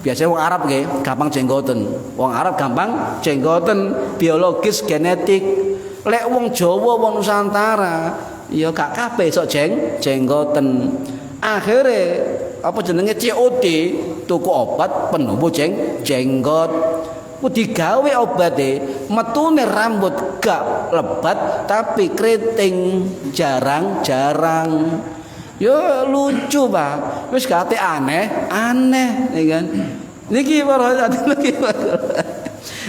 biasanya wong Arab nggih gampang jenggoten. Wong Arab gampang jenggoten biologis genetik. Lek wong Jawa, wong Nusantara ya gak kabeh sok jenggoten. Akhire jenenge COD, tuku obat penumbuh jenggot. Ku digawe obate, metune rambut gak lebat tapi keriting jarang-jarang. Ya lucu, Pak. Wis kate aneh, ya kan. Niki para niki.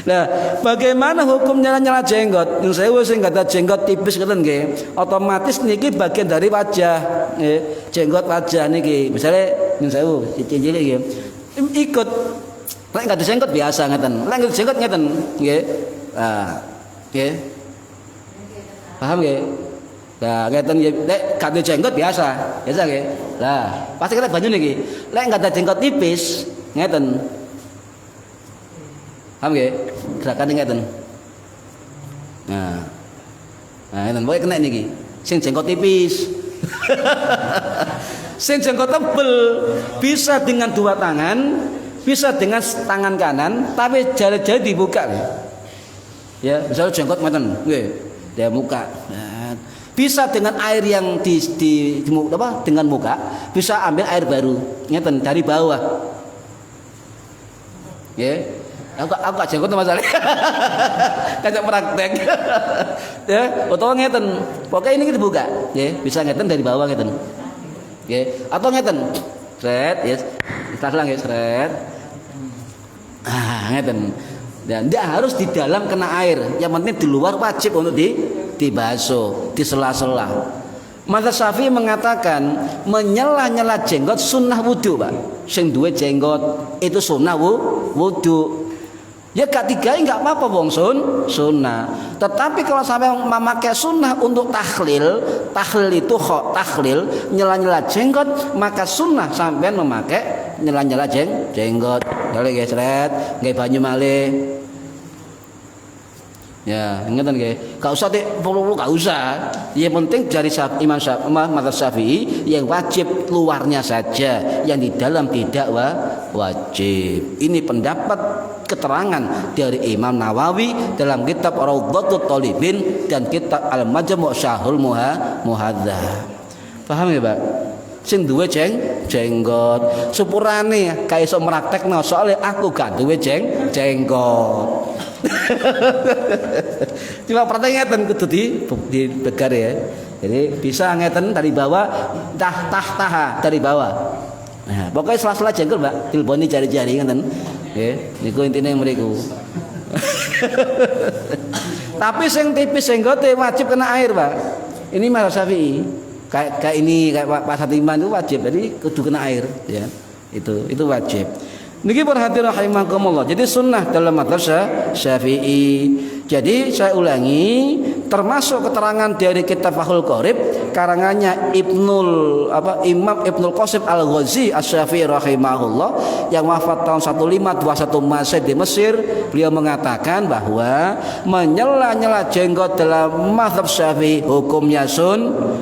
Nah, bagaimana hukum nyala-nyala jenggot? Yang saya sing kata jenggot tipis ngoten nggih. Otomatis niki bagian dari wajah, nggih. Jenggot wajah niki. Misale yang saya cilik nggih. Ikut lek enggak ada jenggot biasa ngeten. Lek ada jenggot ngeten, nggih. Ah, nggih. Paham nggih? Nah, ngeten nggih. Lek enggak ada jenggot biasa nggih. Lah, pasti kena banyu niki. Lek enggak ada jenggot tipis, ngeten. Paham nggih? Gerakan ngeten. Nah. Nah, ngeten pokoke kena niki. Sing jenggot tipis. Sing jenggot tebel bisa dengan dua tangan, bisa dengan tangan kanan, tapi jari-jari dibuka. Ya, misalnya jenggot ngeten, nggih. Dia muka. Nah, bisa dengan air yang dengan muka, bisa ambil air baru, ngeten dari bawah. Ya. Aku gak jenggot masalah. Kayak praktek. Ya, atau ngeten. Pokoknya ini dibuka, ya, bisa ngeten dari bawah ngeten. Ya, atau ngeten. Sret, ya. Kita lang ya, sret. Ah, ngeten. Dan tidak harus di dalam kena air. Yang penting di luar wajib untuk dibasuh, di sela-sela. Mazhab Syafi'i mengatakan menyela-nyela jenggot sunnah wudu, Pak. Sing duwe jenggot itu sunnah wudu. Ya ketiga enggak apa-apa wong sunnah. Tetapi kalau sampai memakai sunnah untuk tahlil itu tahlil nyela-nyela jenggot, maka sunnah sampai memakai nyela-nyela jenggot. Kali guys, seret, nggih banyu malih. Ya, ngeten nggih. Enggak usah perlu enggak usah. Yang penting dari Imam Syafi'i yang wajib luarnya saja, yang di dalam tidak wajib. Ini pendapat keterangan dari Imam Nawawi dalam kitab Raudhatul Thalibin dan kitab Al-Majmu' Syarhul Muhadzab. Paham ya, Pak? Sing duwe jenggot, sepurane kae iso praktekno soalnya aku gak duwe jenggot. Cuma praktek ngeten kudu dibegar ya. Jadi bisa ngeten dari bawah taha dari bawah. Nah, pokoknya sela-sela jenggot, Mbak, dileboni jari-jari ngeten. Nggih, niku intine mriku. Tapi sing tipis jenggote wajib kena air, Pak. Ini mazhab Syafi'i. Kayak ini kayak Pak Satiman itu wajib. Jadi kudu kena air, ya. Itu wajib. Niki perhatian rahimakumullah. Jadi sunnah dalam mazhab Syafi'i. Jadi saya ulangi, termasuk keterangan dari kitab Fathul Qorib karangannya Imam Ibnul Qasim Al-Ghazi Asy-Syafi'i rahimahullah yang wafat tahun 1521 Masehi di Mesir. Beliau mengatakan bahwa menyela-nyela jenggot dalam mazhab Syafi'i hukumnya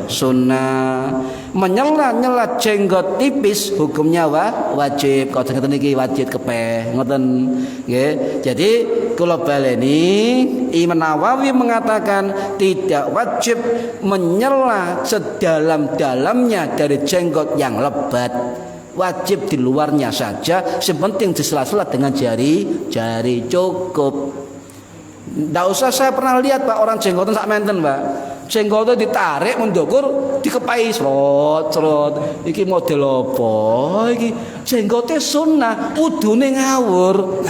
sunnah. Menyela-nyela jenggot tipis hukumnya wajib. Kalau ngeten iki wajib kepeh ngoten nggih. Jadi kula baleni Imam Nawawi mengatakan tidak wajib menyela sedalam-dalamnya dari jenggot yang lebat. Wajib di luarnya saja, sepenting disela-sela dengan jari cukup. Ndak usah saya pernah lihat Pak orang jenggotan sak menten, Pak. Jenggotnya ditarik mendukur dikepai serot. Iki model apa? Iki jenggotnya sunnah, udune ngawur.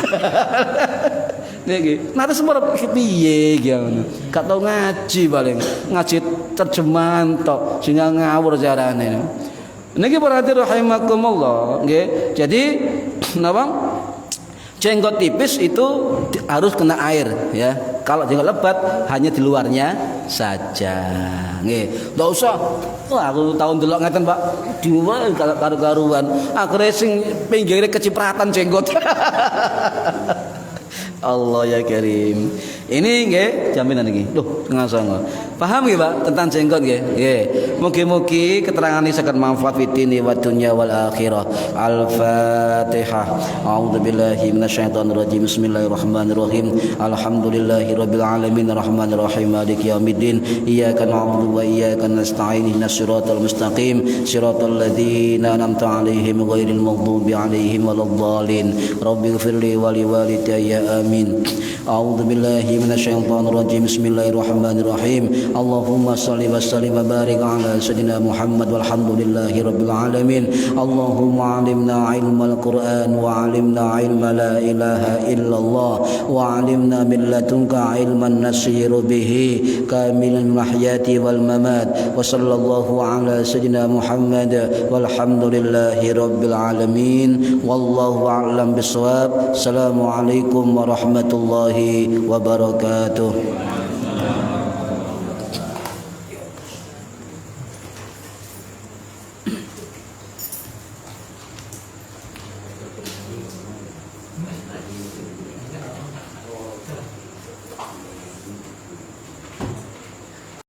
Niki, nate semua piye iki ngono. Gak tau ngaji paling, ngaji terjemahan tok sehingga ngawur carane. Niki berarti rahimakumullah, nggih. Jadi napa? Jenggot tipis itu harus kena air ya. Kalau jenggot lebat hanya di luarnya saja. Nggih. Enggak usah. Wah, aku tahun delok ngeten, Pak. Diwa karo-karuan. Akhire sing pinggire kecipratan jenggot. Allah ya Karim. Ini nggih jaminan iki. Loh, tengah songo. Paham nggih, Pak, tentang jenggot nggih? Nggih. Mugi-mugi keterangan ini saged manfaat fitini wa dunya wal akhirah. Al-Fatihah. A'udzubillahi minasyaitonir rajim. Bismillahirrahmanirrahim. Alhamdulillahirabbil alamin arrahmanir rahim maliki yaumiddin. Iyyaka na'budu wa iyyaka nasta'in. Ihdinas siratal mustaqim. Siratal ladzina an'amta 'alaihim ghairil maghdubi 'alaihim waladdallin. Rabbighfirli wa liwalidayya. alamin. A'udzu billahi minasyaitonir rajim. Bismillahirrahmanirrahim. Allahumma shalli wa sallim wa barik ala sayyidina Muhammad walhamdulillahi rabbil alamin. Allahumma 'allimna ilmal Qur'an wa 'allimna ilma la ilaha illallah wa 'allimna min ladunka ilman nasiru bihi kamilal mahyati wal mamat. Wa sallallahu ala sayyidina Muhammad walhamdulillahi rabbil alamin. Wallahu a'lam bissawab. Assalamualaikum warahmatullahi wabarakatuh.